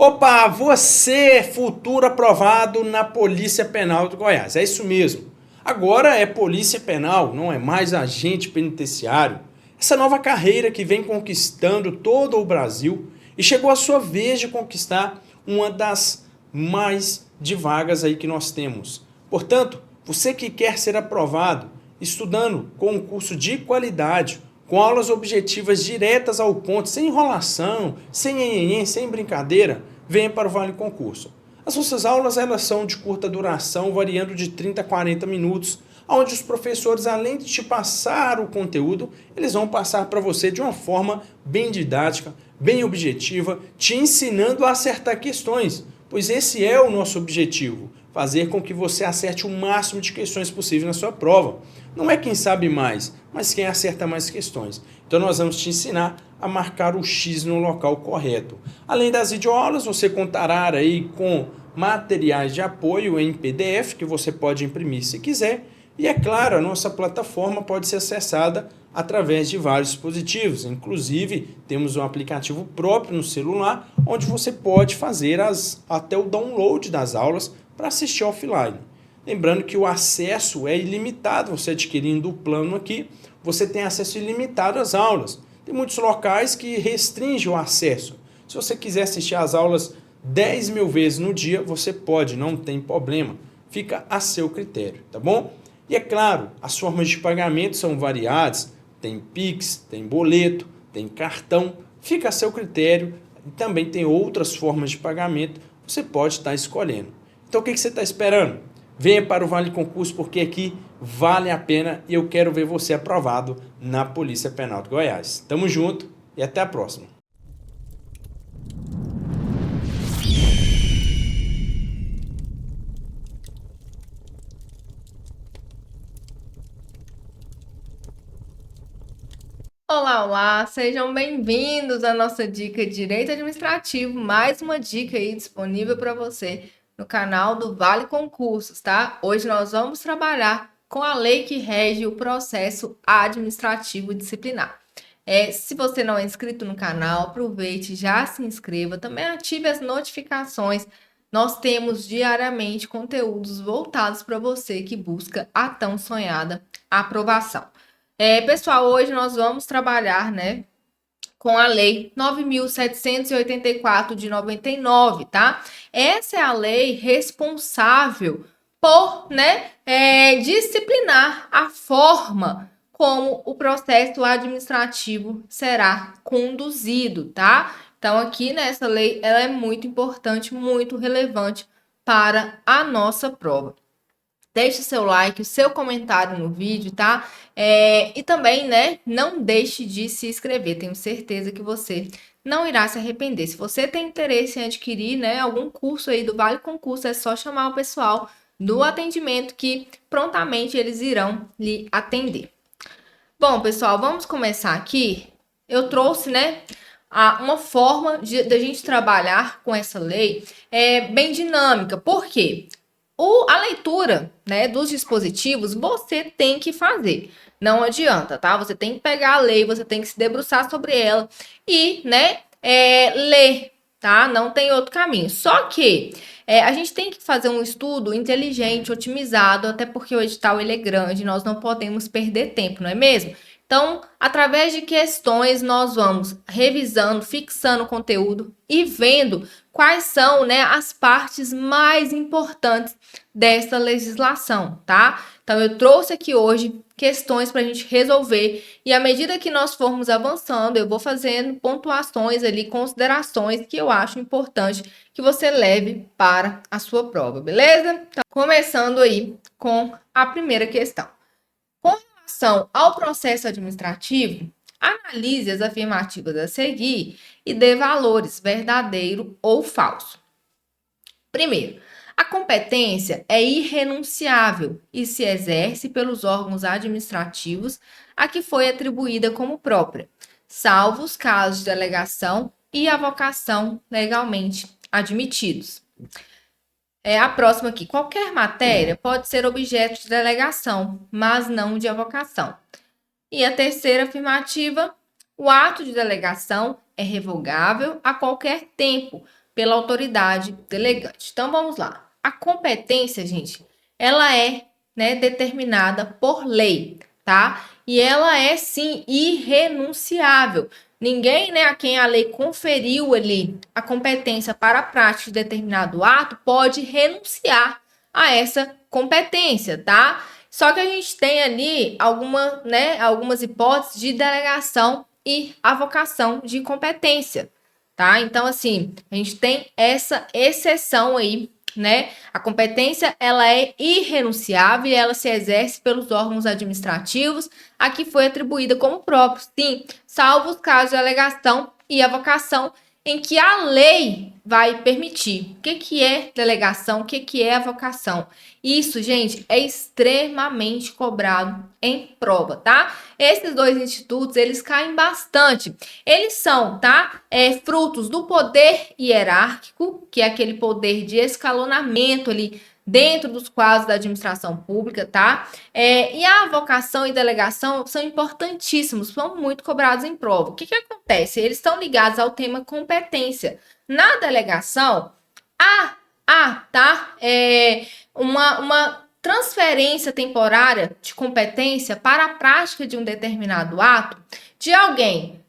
Opa, você futuro aprovado na Polícia Penal do Goiás. É isso mesmo. Agora é Polícia Penal, não é mais agente penitenciário. Essa nova carreira que vem conquistando todo o Brasil e chegou a sua vez de conquistar uma das mais de vagas aí que nós temos. Portanto, você que quer ser aprovado, estudando com um curso de qualidade, com aulas objetivas diretas ao ponto, sem enrolação, sem nhenhenhen, sem brincadeira, venha para o Vale Concurso. As nossas aulas elas são de curta duração, variando de 30 a 40 minutos, onde os professores, além de te passar o conteúdo, eles vão passar para você de uma forma bem didática, bem objetiva, te ensinando a acertar questões, pois esse é o nosso objetivo, fazer com que você acerte o máximo de questões possível na sua prova. Não é quem sabe mais, mas quem acerta mais questões. Então nós vamos te ensinar a marcar o X no local correto. Além das videoaulas, você contará aí com materiais de apoio em PDF que você pode imprimir se quiser. E é claro, a nossa plataforma pode ser acessada através de vários dispositivos. Inclusive, temos um aplicativo próprio no celular, onde você pode fazer até o download das aulas para assistir offline. Lembrando que o acesso é ilimitado, você adquirindo o plano aqui, você tem acesso ilimitado às aulas. Tem muitos locais que restringem o acesso. Se você quiser assistir às aulas 10 mil vezes no dia, você pode, não tem problema. Fica a seu critério, tá bom? E é claro, as formas de pagamento são variadas, tem Pix, tem boleto, tem cartão, fica a seu critério. E também tem outras formas de pagamento, você pode estar escolhendo. Então o que você está esperando? Venha para o Vale Concurso porque aqui vale a pena e eu quero ver você aprovado na Polícia Penal de Goiás. Tamo junto e até a próxima. Olá, olá, sejam bem-vindos à nossa dica de Direito Administrativo, mais uma dica aí disponível para você no canal do Vale Concursos, tá? Hoje nós vamos trabalhar com a lei que rege o processo administrativo disciplinar. Se você não é inscrito no canal, aproveite, já se inscreva, também ative as notificações. Nós temos diariamente conteúdos voltados para você que busca a tão sonhada aprovação. Pessoal, hoje nós vamos trabalhar, né, com a Lei 9.784 de 99, tá? Essa é a lei responsável por, né, disciplinar a forma como o processo administrativo será conduzido, tá? Então, aqui nessa lei, ela é muito importante, muito relevante para a nossa prova. Deixe seu like, o seu comentário no vídeo, tá? E também, né, não deixe de se inscrever. Tenho certeza que você não irá se arrepender. Se você tem interesse em adquirir, né, algum curso aí do Vale Concurso, é só chamar o pessoal do atendimento que prontamente eles irão lhe atender. Bom, pessoal, vamos começar aqui. Eu trouxe, né, uma forma da gente trabalhar com essa lei bem dinâmica. Por quê? A leitura, né, dos dispositivos você tem que fazer. Não adianta, tá? Você tem que pegar a lei, você tem que se debruçar sobre ela e, né, ler, tá? Não tem outro caminho. Só que a gente tem que fazer um estudo inteligente, otimizado, até porque o edital ele é grande, nós não podemos perder tempo, não é mesmo? Então, através de questões, nós vamos revisando, fixando o conteúdo e vendo quais são, né, as partes mais importantes dessa legislação, tá? Então, eu trouxe aqui hoje questões para a gente resolver e à medida que nós formos avançando, eu vou fazendo pontuações ali, considerações que eu acho importante que você leve para a sua prova, beleza? Então, começando aí com a primeira questão. Com relação ao processo administrativo, analise as afirmativas a seguir e dê valores verdadeiro ou falso. Primeiro, a competência é irrenunciável e se exerce pelos órgãos administrativos a que foi atribuída como própria, salvo os casos de delegação e avocação legalmente admitidos. A próxima aqui. Qualquer matéria pode ser objeto de delegação, mas não de avocação. E a terceira afirmativa, o ato de delegação é revogável a qualquer tempo, pela autoridade delegante. Então, vamos lá. A competência, gente, ela é, né, determinada por lei, tá? E ela é, sim, irrenunciável. Ninguém, né, a quem a lei conferiu ali a competência para a prática de determinado ato pode renunciar a essa competência, tá? Só que a gente tem ali algumas hipóteses de delegação e avocação de competência, tá? Então, assim, a gente tem essa exceção aí, né? A competência, ela é irrenunciável e ela se exerce pelos órgãos administrativos a que foi atribuída como próprio, sim, salvo os casos de alegação e avocação em que a lei vai permitir. O que é delegação? O que é avocação? Isso, gente, é extremamente cobrado em prova, tá? Esses dois institutos, eles caem bastante. Eles são, tá? Frutos do poder hierárquico, que é aquele poder de escalonamento ali dentro dos quadros da administração pública, tá? E a avocação e delegação são importantíssimos, são muito cobrados em prova. O que acontece? Eles estão ligados ao tema competência. Na delegação, tá? Uma transferência temporária de competência para a prática de um determinado ato de alguém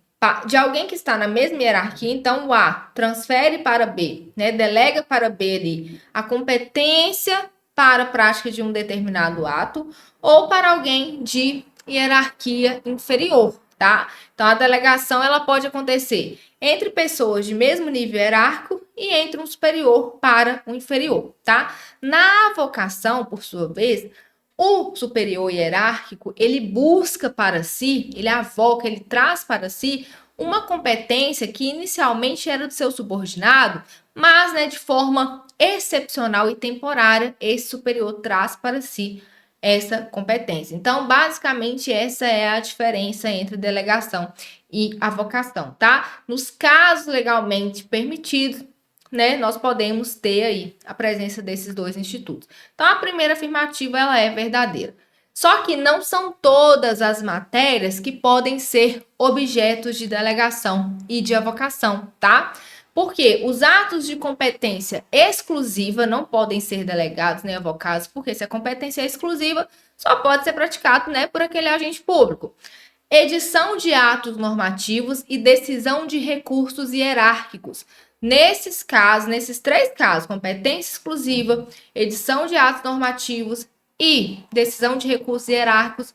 que está na mesma hierarquia, então o A transfere para B, né? Delega para B ali a competência para a prática de um determinado ato, ou para alguém de hierarquia inferior, tá? Então a delegação ela pode acontecer entre pessoas de mesmo nível hierárquico e entre um superior para um inferior, tá? Na avocação, por sua vez, o superior hierárquico, ele busca para si, ele avoca, ele traz para si uma competência que inicialmente era do seu subordinado, mas, né, de forma excepcional e temporária, esse superior traz para si essa competência. Então, basicamente, essa é a diferença entre delegação e avocação, tá? Nos casos legalmente permitidos, né, nós podemos ter aí a presença desses dois institutos. Então, a primeira afirmativa, ela é verdadeira. Só que não são todas as matérias que podem ser objetos de delegação e de avocação, tá? Porque os atos de competência exclusiva não podem ser delegados nem avocados, porque se a competência é exclusiva, só pode ser praticado, né, por aquele agente público. Edição de atos normativos e decisão de recursos hierárquicos. Nesses casos, nesses três casos, competência exclusiva, edição de atos normativos e decisão de recursos hierárquicos,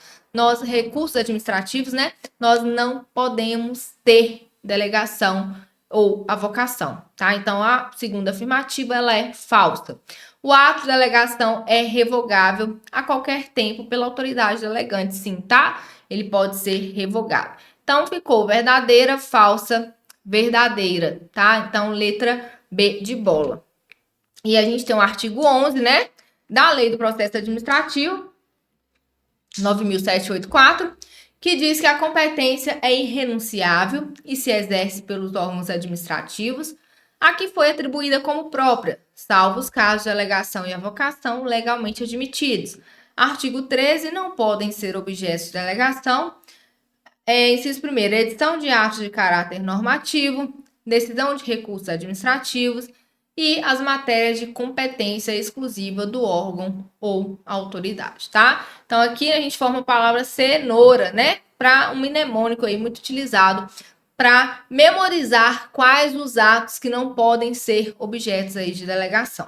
recursos administrativos, né? Nós não podemos ter delegação ou avocação, tá? Então, a segunda afirmativa, ela é falsa. O ato de delegação é revogável a qualquer tempo pela autoridade delegante, sim, tá? Ele pode ser revogado. Então, ficou verdadeira, falsa, verdadeira, tá? Então, letra B de bola. E a gente tem o artigo 11, né? Da Lei do Processo Administrativo, 9.784, que diz que a competência é irrenunciável e se exerce pelos órgãos administrativos, a que foi atribuída como própria, salvo os casos de alegação e avocação legalmente admitidos. Artigo 13, não podem ser objetos de delegação. Inciso 1º, edição de atos de caráter normativo, decisão de recursos administrativos e as matérias de competência exclusiva do órgão ou autoridade, tá? Então, aqui a gente forma a palavra cenoura, né? Para um mnemônico aí muito utilizado para memorizar quais os atos que não podem ser objetos aí de delegação.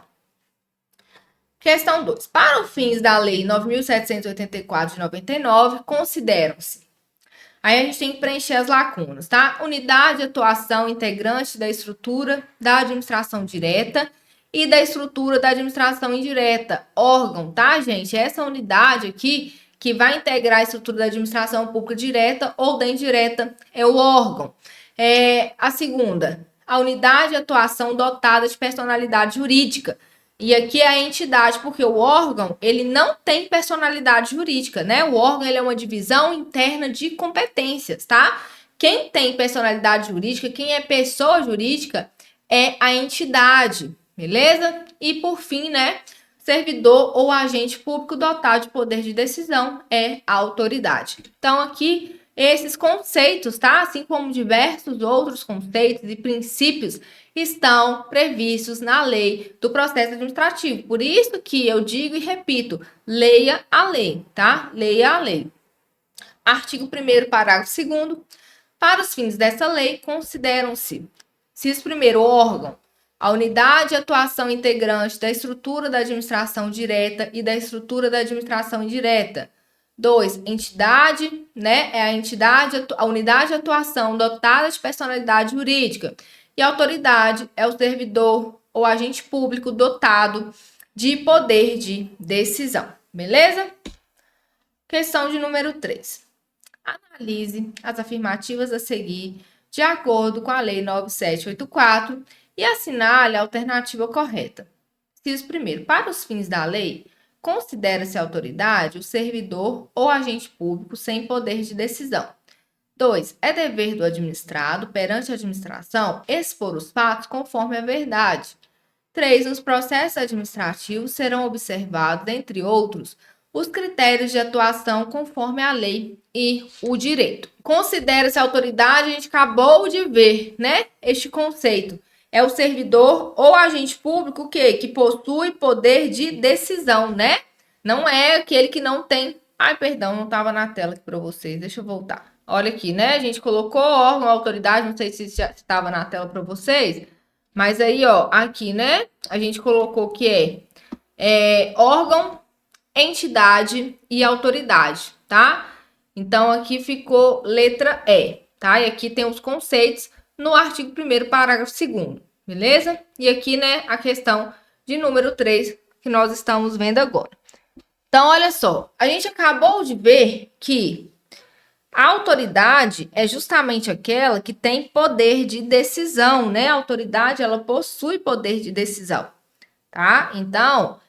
Questão 2. Para os fins da Lei 9.784 de 99, consideram-se. Aí a gente tem que preencher as lacunas, tá? Unidade de atuação integrante da estrutura da administração direta e da estrutura da administração indireta. Órgão, tá, gente? Essa unidade aqui que vai integrar a estrutura da administração pública direta ou da indireta é o órgão. A segunda, a unidade de atuação dotada de personalidade jurídica. E aqui é a entidade, porque o órgão, ele não tem personalidade jurídica, né? O órgão, ele é uma divisão interna de competências, tá? Quem tem personalidade jurídica, quem é pessoa jurídica, é a entidade, beleza? E por fim, né? Servidor ou agente público dotado de poder de decisão é a autoridade. Então, aqui, esses conceitos, tá? Assim como diversos outros conceitos e princípios, estão previstos na lei do processo administrativo. Por isso que eu digo e repito, leia a lei, tá? Leia a lei. Artigo 1º, parágrafo 2º. Para os fins dessa lei, consideram-se, inciso 1º, órgão, a unidade de atuação integrante da estrutura da administração direta e da estrutura da administração indireta. 2, entidade, né? É a unidade de atuação dotada de personalidade jurídica. E autoridade é o servidor ou agente público dotado de poder de decisão. Beleza? Questão de número 3. Analise as afirmativas a seguir de acordo com a Lei 9784 e assinale a alternativa correta. Inciso 1º. Para os fins da lei, considera-se autoridade o servidor ou agente público sem poder de decisão. 2. É dever do administrado, perante a administração, expor os fatos conforme a verdade. 3. Nos processos administrativos serão observados, entre outros, os critérios de atuação conforme a lei e o direito. Considera-se autoridade, a gente acabou de ver, né? Este conceito. É o servidor ou agente público que possui poder de decisão, né? Não é aquele que não tem... Ai, perdão, não estava na tela aqui para vocês. Deixa eu voltar. Olha aqui, né? A gente colocou órgão, autoridade, não sei se já estava na tela para vocês. Mas aí, ó, aqui, né? A gente colocou que é órgão, entidade e autoridade, tá? Então, aqui ficou letra E, tá? E aqui tem os conceitos no artigo 1º, parágrafo 2º, beleza? E aqui, né, a questão de número 3 que nós estamos vendo agora. Então, olha só, a gente acabou de ver que a autoridade é justamente aquela que tem poder de decisão, né? A autoridade, ela possui poder de decisão, tá? Então,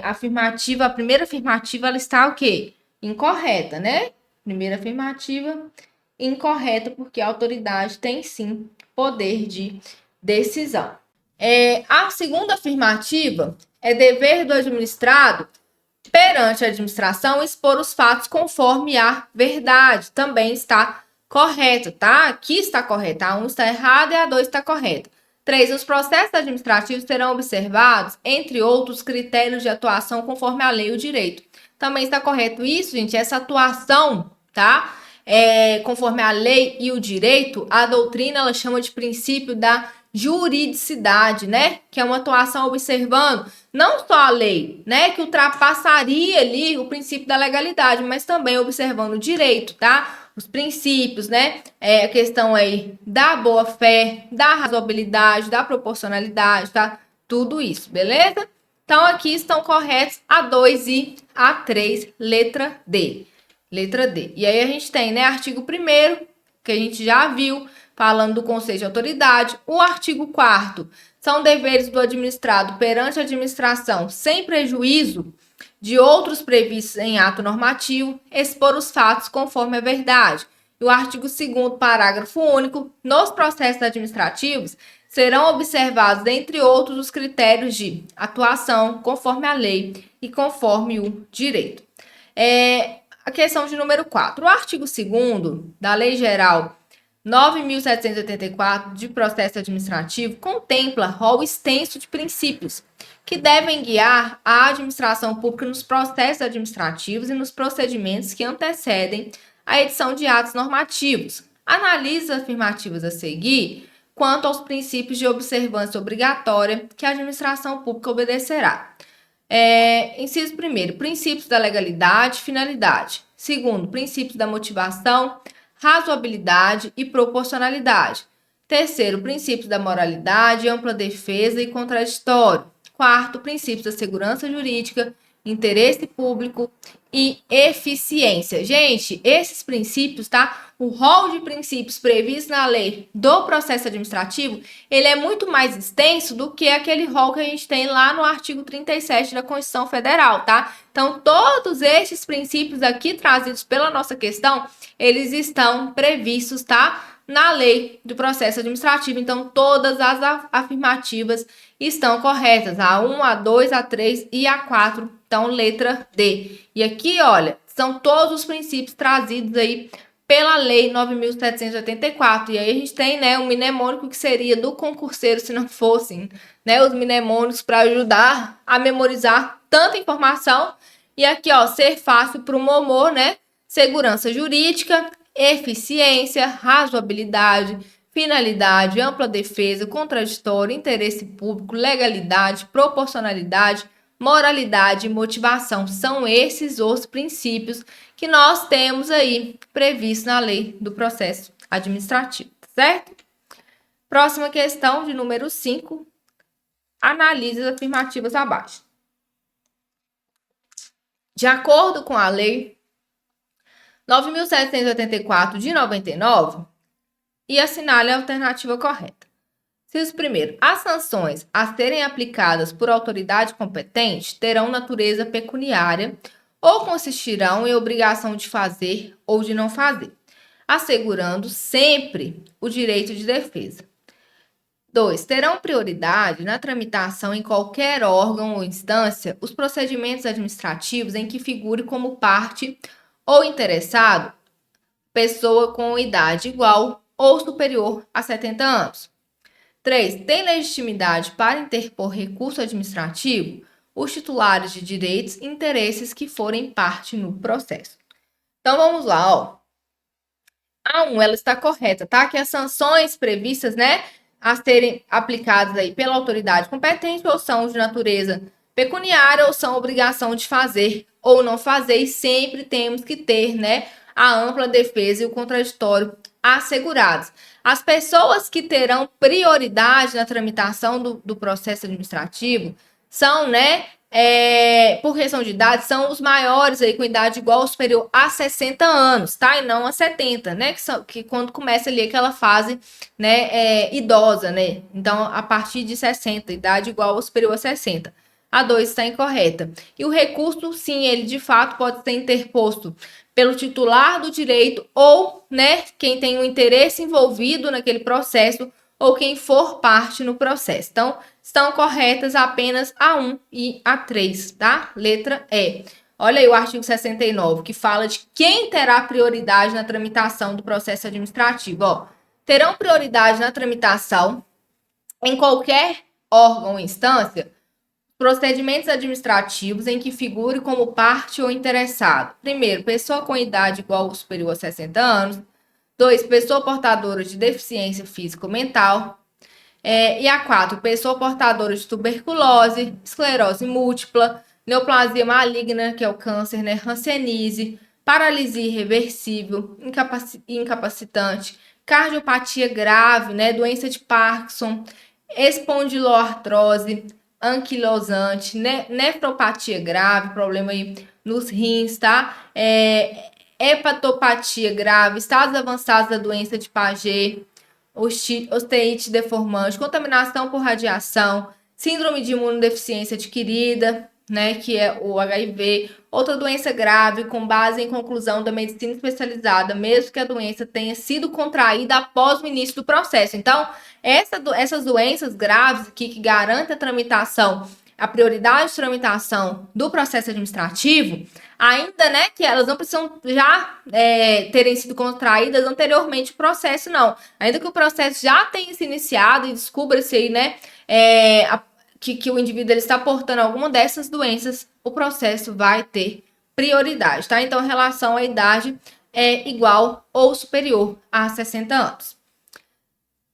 a primeira afirmativa, ela está o quê? Incorreta, né? Primeira afirmativa, incorreta, porque a autoridade tem sim poder de decisão. A segunda afirmativa é dever do administrado perante a administração expor os fatos conforme a verdade. Também está correto, tá? Aqui está correto. A 1 está errada e a 2 está correta. 3. Os processos administrativos serão observados, entre outros, critérios de atuação conforme a lei e o direito. Também está correto isso, gente, essa atuação, tá? Conforme a lei e o direito, a doutrina, ela chama de princípio da juridicidade, né? Que é uma atuação observando não só a lei, né? Que ultrapassaria ali o princípio da legalidade, mas também observando o direito, tá? Os princípios, né? A questão aí da boa-fé, da razoabilidade, da proporcionalidade, tá? Tudo isso, beleza? Então, aqui estão corretos a 2 e a 3, letra D. Letra D. E aí a gente tem, né, artigo 1º, que a gente já viu, falando do conceito de autoridade. O artigo 4º, são deveres do administrado perante a administração, sem prejuízo de outros previstos em ato normativo, expor os fatos conforme a verdade. E o artigo 2º, parágrafo único, nos processos administrativos, serão observados, entre outros, os critérios de atuação conforme a lei e conforme o direito. A questão de número 4. O artigo 2º da Lei Geral 9.784 de processo administrativo contempla rol extenso de princípios que devem guiar a administração pública nos processos administrativos e nos procedimentos que antecedem a edição de atos normativos. Analise as afirmativas a seguir quanto aos princípios de observância obrigatória que a administração pública obedecerá. Inciso 1º, princípios da legalidade e finalidade. 2º, princípios da motivação, razoabilidade e proporcionalidade. 3º, princípios da moralidade, ampla defesa e contraditório. 4º, princípios da segurança jurídica, interesse público e eficiência. Gente, esses princípios, tá? O rol de princípios previsto na lei do processo administrativo, ele é muito mais extenso do que aquele rol que a gente tem lá no artigo 37 da Constituição Federal, tá? Então, todos esses princípios aqui trazidos pela nossa questão, eles estão previstos, tá? Na lei do processo administrativo. Então, todas as afirmativas estão corretas. A 1, a 2, a 3 e a 4. Então, letra D. E aqui, olha, são todos os princípios trazidos aí pela Lei 9.784. E aí a gente tem, né, um mnemônico que seria do concurseiro, se não fossem, né, os mnemônicos para ajudar a memorizar tanta informação. E aqui, ó, ser fácil para o Momô, né? Segurança jurídica, eficiência, razoabilidade, finalidade, ampla defesa, contraditório, interesse público, legalidade, proporcionalidade, moralidade e motivação. São esses os princípios que nós temos aí previstos na lei do processo administrativo, certo? Próxima questão, de número 5. Analise as afirmativas abaixo. De acordo com a lei 9.784 de 99, e assinale a alternativa correta. Inciso primeiro, as sanções a serem aplicadas por autoridade competente terão natureza pecuniária ou consistirão em obrigação de fazer ou de não fazer, assegurando sempre o direito de defesa. 2. Terão prioridade na tramitação em qualquer órgão ou instância os procedimentos administrativos em que figure como parte ou interessado pessoa com idade igual ou superior a 70 anos. 3. Tem legitimidade para interpor recurso administrativo os titulares de direitos e interesses que forem parte no processo. Então, vamos lá, ó. A 1, ela está correta, tá? Que as sanções previstas, né, a serem aplicadas aí pela autoridade competente ou são de natureza pecuniária ou são obrigação de fazer ou não fazer, e sempre temos que ter, né, a ampla defesa e o contraditório assegurados. As pessoas que terão prioridade na tramitação do processo administrativo são, né, por questão de idade, são os maiores aí com idade igual ou superior a 60 anos, tá? E não a 70, né? Que quando começa ali aquela fase, né, idosa, né? Então, a partir de 60, idade igual ou superior a 60. A 2 está incorreta. E o recurso, sim, ele de fato pode ser interposto pelo titular do direito ou, né, quem tem um interesse envolvido naquele processo ou quem for parte no processo. Então, estão corretas apenas a 1 e a 3, tá? Letra E. Olha aí o artigo 69, que fala de quem terá prioridade na tramitação do processo administrativo. Ó, terão prioridade na tramitação em qualquer órgão ou instância procedimentos administrativos em que figure como parte ou interessado. Primeiro, pessoa com idade igual ou superior a 60 anos. 2, pessoa portadora de deficiência física ou mental. E a 4, pessoa portadora de tuberculose, esclerose múltipla, neoplasia maligna, que é o câncer, né? Hanseníase, paralisia irreversível, incapacitante, cardiopatia grave, né? Doença de Parkinson, espondiloartrose, anquilosante, nefropatia grave, problema aí nos rins, tá? Hepatopatia grave, estados avançados da doença de Paget, osteite deformante, contaminação por radiação, síndrome de imunodeficiência adquirida, né, que é o HIV, outra doença grave com base em conclusão da medicina especializada, mesmo que a doença tenha sido contraída após o início do processo. Então, essas doenças graves aqui que garantem a tramitação, a prioridade de tramitação do processo administrativo, ainda, né, que elas não precisam já terem sido contraídas anteriormente o processo, não. Ainda que o processo já tenha se iniciado e descubra-se aí, né, que o indivíduo ele está portando alguma dessas doenças, o processo vai ter prioridade, tá? Então, a relação à idade é igual ou superior a 60 anos.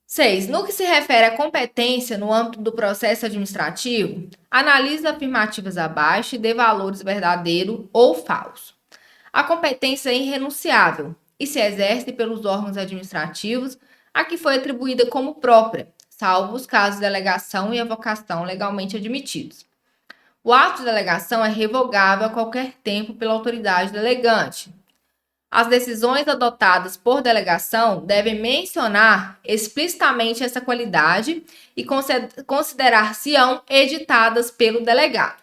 6. No que se refere à competência no âmbito do processo administrativo, analise as afirmativas abaixo e dê valores verdadeiro ou falso. A competência é irrenunciável e se exerce pelos órgãos administrativos a que foi atribuída como própria, salvo os casos de delegação e avocação legalmente admitidos. O ato de delegação é revogável a qualquer tempo pela autoridade delegante. As decisões adotadas por delegação devem mencionar explicitamente essa qualidade e considerar-se-ão editadas pelo delegado.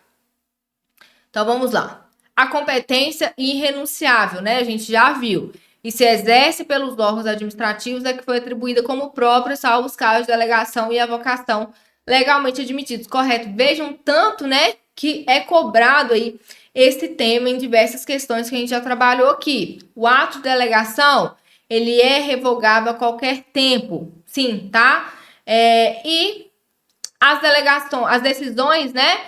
Então, vamos lá. A competência irrenunciável, né? A gente já viu. E se exerce pelos órgãos administrativos é que foi atribuída como própria, salvo os casos de delegação e avocação legalmente admitidos. Correto? Vejam tanto, né, que é cobrado aí esse tema em diversas questões que a gente já trabalhou aqui. O ato de delegação, ele é revogável a qualquer tempo. Sim, tá? E as decisões, né,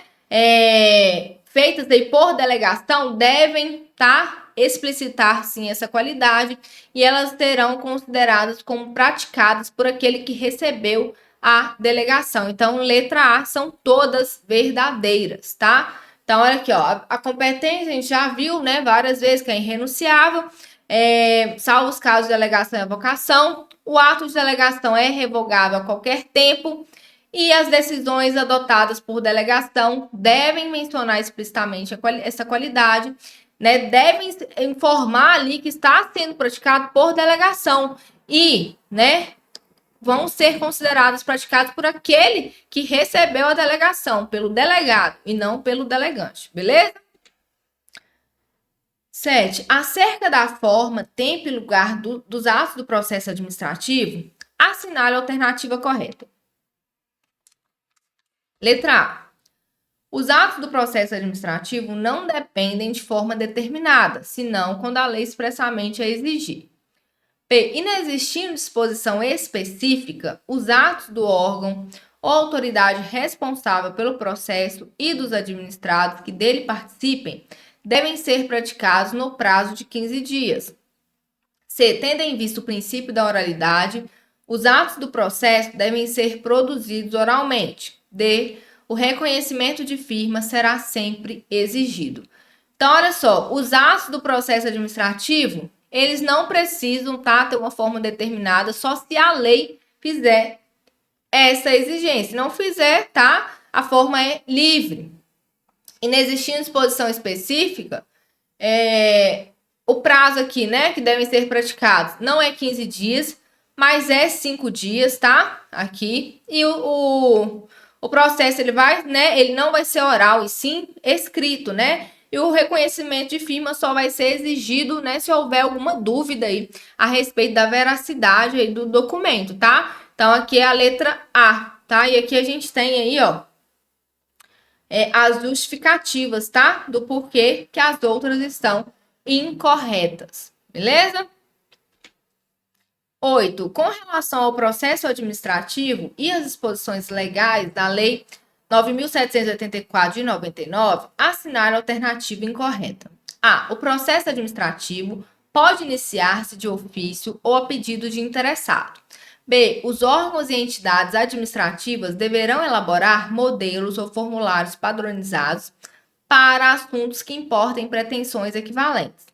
feitas aí por delegação devem, tá, explicitar, sim, essa qualidade e elas serão consideradas como praticadas por aquele que recebeu a delegação. Então, letra A são todas verdadeiras, tá? Então, olha aqui, ó, a competência a gente já viu, né, várias vezes que é irrenunciável, salvo os casos de delegação e avocação. O ato de delegação é revogável a qualquer tempo e as decisões adotadas por delegação devem mencionar explicitamente essa qualidade, né? Devem informar ali que está sendo praticado por delegação e, né, vão ser considerados praticados por aquele que recebeu a delegação, pelo delegado e não pelo delegante, beleza? 7. Acerca da forma, tempo e lugar dos atos do processo administrativo, assinale a alternativa correta. Letra A. Os atos do processo administrativo não dependem de forma determinada, senão quando a lei expressamente a exigir. B. Inexistindo disposição específica, os atos do órgão ou autoridade responsável pelo processo e dos administrados que dele participem devem ser praticados no prazo de 15 dias. C. Tendo em vista o princípio da oralidade, os atos do processo devem ser produzidos oralmente. D. O reconhecimento de firma será sempre exigido. Então, olha só, os atos do processo administrativo, eles não precisam, tá, ter uma forma determinada, só se a lei fizer essa exigência. Se não fizer, tá, a forma é livre. Inexistindo disposição específica, o prazo aqui, né, que devem ser praticados, não é 15 dias, mas é 5 dias, tá? Aqui. E o processo, ele não vai ser oral, e sim escrito, né? E o reconhecimento de firma só vai ser exigido, né, se houver alguma dúvida aí a respeito da veracidade aí do documento, tá? Então, aqui é a letra A, tá? E aqui a gente tem aí, ó, as justificativas, tá? Do porquê que as outras estão incorretas, beleza? 8. Com relação ao processo administrativo e as disposições legais da Lei 9.784 de 99, assinale a alternativa incorreta. A. O processo administrativo pode iniciar-se de ofício ou a pedido de interessado. B. Os órgãos e entidades administrativas deverão elaborar modelos ou formulários padronizados para assuntos que importem pretensões equivalentes.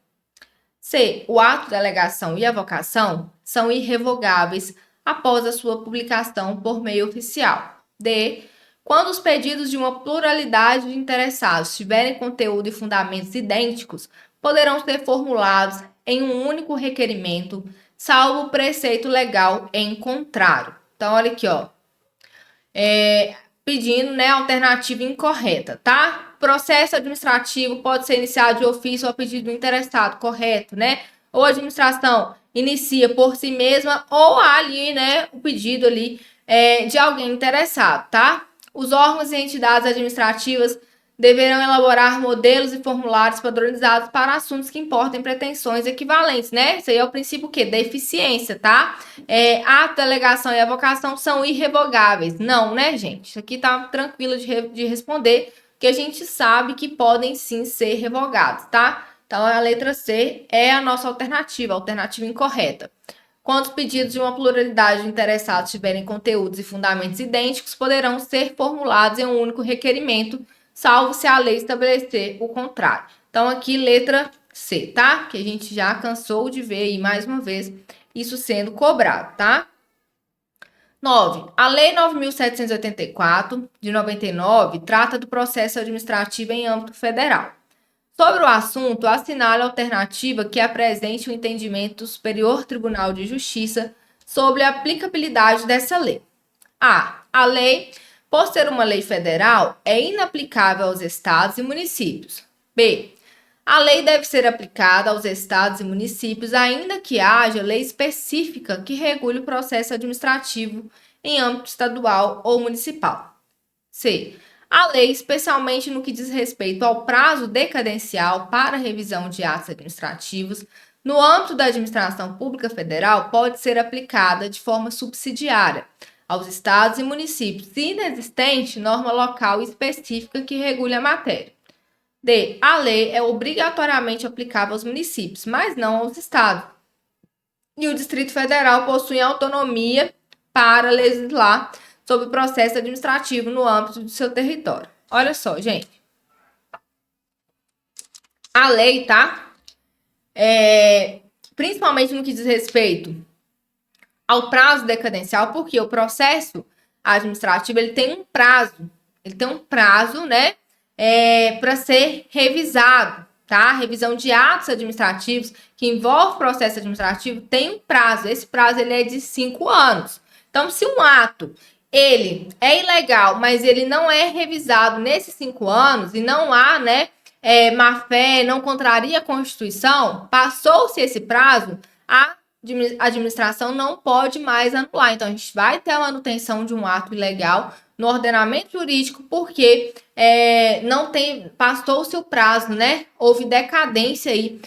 C. O ato de delegação e avocação são irrevogáveis após a sua publicação por meio oficial. D. Quando os pedidos de uma pluralidade de interessados tiverem conteúdo e fundamentos idênticos, poderão ser formulados em um único requerimento, salvo o preceito legal em contrário. Então, olha aqui, ó. Pedindo, né, alternativa incorreta, tá? Processo administrativo pode ser iniciado de ofício ou a pedido do interessado, correto, né? Ou a administração inicia por si mesma ou há ali, né, o pedido ali de alguém interessado, tá? Os órgãos e entidades administrativas deverão elaborar modelos e formulários padronizados para assuntos que importem pretensões equivalentes, né? Isso aí é o princípio o quê? Da eficiência, tá? Ato, delegação e avocação são irrevogáveis. Não, né, gente? Isso aqui tá tranquilo de responder, que a gente sabe que podem sim ser revogados, tá? Então, a letra C é a nossa alternativa, a alternativa incorreta. Quando os pedidos de uma pluralidade de interessados tiverem conteúdos e fundamentos idênticos, poderão ser formulados em um único requerimento, salvo se a lei estabelecer o contrário. Então, aqui, letra C, tá? Que a gente já cansou de ver aí, mais uma vez, isso sendo cobrado, tá? 9. A Lei 9.784, de 99, trata do processo administrativo em âmbito federal. Sobre o assunto, assinale a alternativa que apresente o entendimento do Superior Tribunal de Justiça sobre a aplicabilidade dessa lei. A. A lei, por ser uma lei federal, é inaplicável aos estados e municípios. B. A lei deve ser aplicada aos estados e municípios, ainda que haja lei específica que regule o processo administrativo em âmbito estadual ou municipal. C. A lei, especialmente no que diz respeito ao prazo decadencial para revisão de atos administrativos, No âmbito da administração pública federal, pode ser aplicada de forma subsidiária aos estados e municípios, se inexistente norma local específica que regule a matéria. D. A lei é obrigatoriamente aplicável aos municípios, mas não aos estados. E o Distrito Federal possui autonomia para legislar sobre o processo administrativo no âmbito do seu território. Olha só, gente. A lei, tá? Principalmente no que diz respeito ao prazo decadencial, porque o processo administrativo ele tem um prazo, né, para ser revisado, tá? Revisão de atos administrativos que envolve processo administrativo tem um prazo. Esse prazo ele é de 5 anos. Então, se um ato ele é ilegal, mas ele não é revisado nesses 5 anos e não há, né, má-fé, não contraria a Constituição, passou-se esse prazo, a administração não pode mais anular. Então, a gente vai ter a manutenção de um ato ilegal no ordenamento jurídico porque não tem, passou-se o prazo, né? Houve decadência aí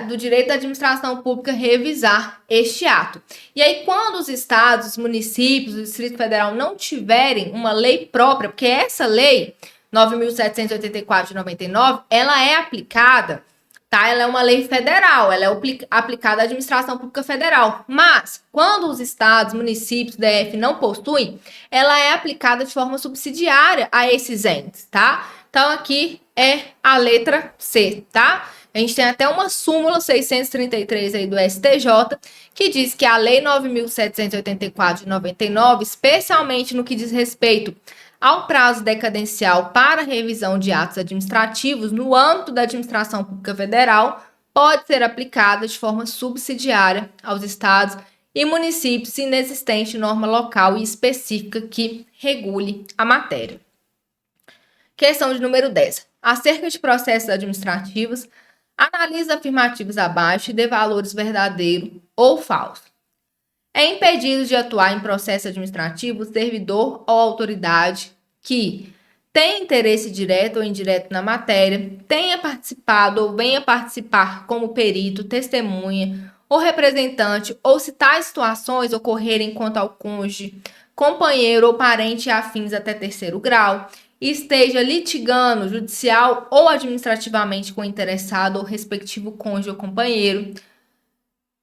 do direito da administração pública revisar este ato. E aí, quando os estados, os municípios, o Distrito Federal não tiverem uma lei própria, porque essa lei 9.784 de 99, ela é aplicada, tá? Ela é uma lei federal, ela é aplicada à administração pública federal. Mas, quando os estados, municípios, DF não possuem, ela é aplicada de forma subsidiária a esses entes, tá? Então, aqui é a letra C, tá? A gente tem até uma súmula 633 aí do STJ, que diz que a lei 9.784 de 99, especialmente no que diz respeito ao prazo decadencial para revisão de atos administrativos no âmbito da administração pública federal, pode ser aplicada de forma subsidiária aos estados e municípios se inexistente norma local e específica que regule a matéria. Questão de número 10. Acerca de processos administrativos, analise afirmativos abaixo e dê valores verdadeiro ou falso. É impedido de atuar em processo administrativo o servidor ou autoridade que tem interesse direto ou indireto na matéria, tenha participado ou venha participar como perito, testemunha ou representante, ou se tais situações ocorrerem quanto ao cônjuge, companheiro ou parente afins até terceiro grau, e esteja litigando judicial ou administrativamente com o interessado ou respectivo cônjuge ou companheiro.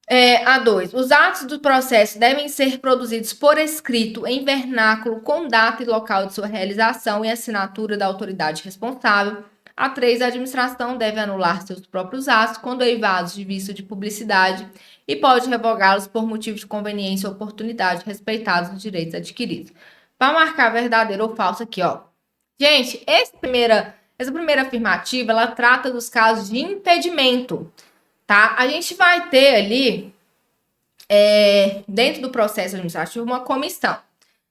A2. Os atos do processo devem ser produzidos por escrito em vernáculo com data e local de sua realização e assinatura da autoridade responsável. A3. A administração deve anular seus próprios atos quando eivados de vício de publicidade e pode revogá-los por motivo de conveniência ou oportunidade, respeitados os direitos adquiridos. Para marcar verdadeiro ou falso aqui, ó. Gente, essa primeira afirmativa, ela trata dos casos de impedimento. Tá? A gente vai ter ali, dentro do processo administrativo, uma comissão.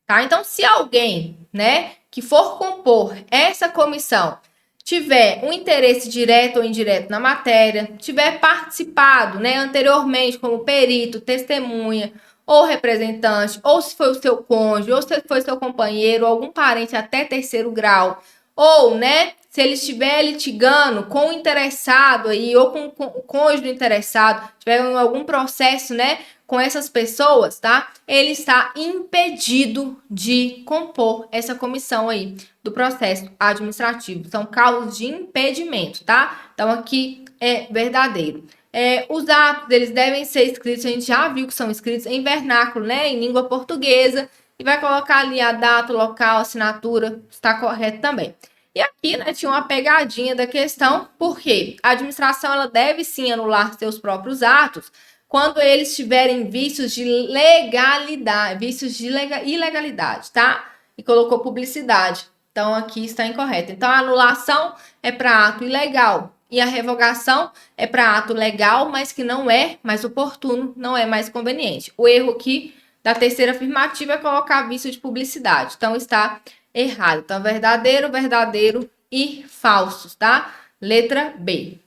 Tá? Então, se alguém, né, que for compor essa comissão tiver um interesse direto ou indireto na matéria, tiver participado, né, anteriormente como perito, testemunha ou representante, ou se foi o seu cônjuge, ou se foi seu companheiro, ou algum parente até terceiro grau, ou, né, se ele estiver litigando com o interessado aí, ou com o cônjuge do interessado, tiver em algum processo, né, com essas pessoas, tá? Ele está impedido de compor essa comissão aí do processo administrativo. São causas de impedimento, tá? Então, aqui é verdadeiro. Os atos, eles devem ser escritos, a gente já viu que são escritos em vernáculo, né, em língua portuguesa, e vai colocar ali a data, o local, a assinatura, está correto também. E aqui, né, tinha uma pegadinha da questão, porque a administração ela deve sim anular seus próprios atos quando eles tiverem vícios de legalidade, vícios de ilegalidade, tá? E colocou publicidade. Então, aqui está incorreto. Então, a anulação é para ato ilegal e a revogação é para ato legal, mas que não é mais oportuno, não é mais conveniente. O erro aqui da terceira afirmativa é colocar vício de publicidade. Então, está errado. Então, verdadeiro, verdadeiro e falsos, tá? Letra B.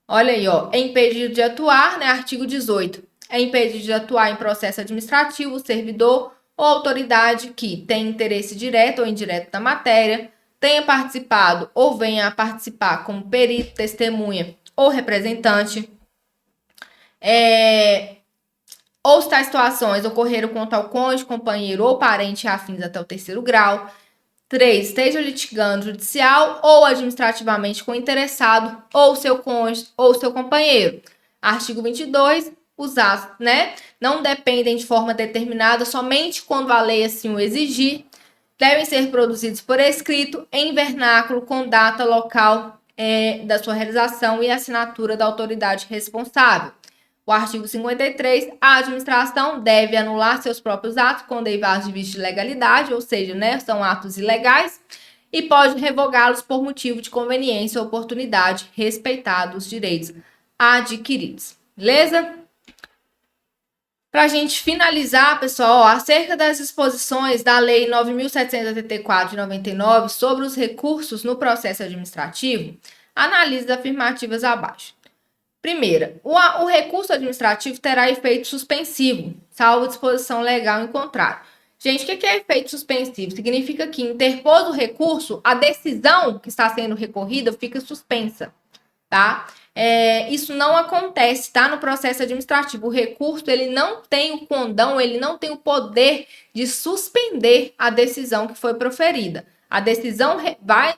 Olha aí, ó. É impedido de atuar, né? Artigo 18. É impedido de atuar em processo administrativo o servidor ou autoridade que tem interesse direto ou indireto na matéria, tenha participado ou venha a participar como perito, testemunha ou representante. Ou se tais situações ocorreram contra o cônjuge, companheiro ou parente afins até o 3º grau. 3. Esteja litigando judicial ou administrativamente com o interessado, ou seu cônjuge, ou seu companheiro. Artigo 22. Os atos, não dependem de forma determinada somente quando a lei assim o exigir. Devem ser produzidos por escrito, em vernáculo, com data, local da sua realização e assinatura da autoridade responsável. O artigo 53, a administração deve anular seus próprios atos quando derivados de vício de legalidade, ou seja, são atos ilegais, e pode revogá-los por motivo de conveniência ou oportunidade, respeitados os direitos adquiridos. Beleza? Para a gente finalizar, pessoal, acerca das disposições da Lei 9.784 de 99 sobre os recursos no processo administrativo, analise as afirmativas abaixo. Primeira, o recurso administrativo terá efeito suspensivo, salvo disposição legal em contrário. Gente, o que é efeito suspensivo? Significa que, interpôs o recurso, a decisão que está sendo recorrida fica suspensa, tá? Isso não acontece, tá? No processo administrativo. O recurso, ele não tem o condão, ele não tem o poder de suspender a decisão que foi proferida. A decisão vai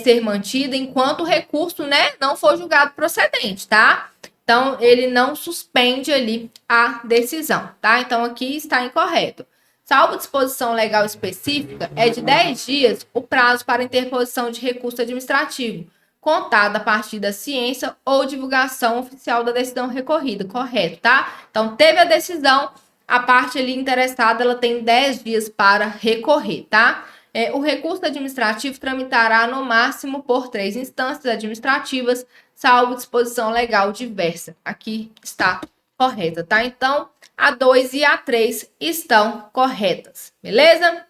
ser mantida enquanto o recurso, não for julgado procedente, tá? Então, ele não suspende ali a decisão, tá? Então, aqui está incorreto. Salvo disposição legal específica, é de 10 dias o prazo para interposição de recurso administrativo, contado a partir da ciência ou divulgação oficial da decisão recorrida, correto, tá? Então, teve a decisão, a parte ali interessada, ela tem 10 dias para recorrer, tá? O recurso administrativo tramitará no máximo por 3 instâncias administrativas, salvo disposição legal diversa. Aqui está correta, tá? Então, a 2 e a 3 estão corretas, beleza?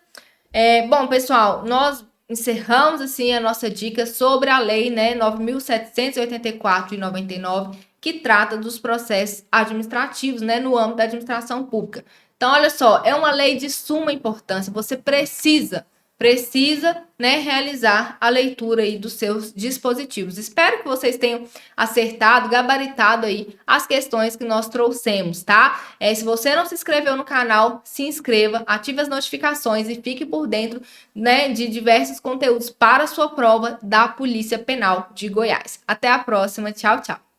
Bom, pessoal, nós encerramos assim a nossa dica sobre a lei, 9.784 de 99, que trata dos processos administrativos, no âmbito da administração pública. Então, olha só, é uma lei de suma importância. Você precisa realizar a leitura aí dos seus dispositivos. Espero que vocês tenham acertado, gabaritado aí as questões que nós trouxemos, tá? Se você não se inscreveu no canal, se inscreva, ative as notificações e fique por dentro, de diversos conteúdos para a sua prova da Polícia Penal de Goiás. Até a próxima. Tchau, tchau.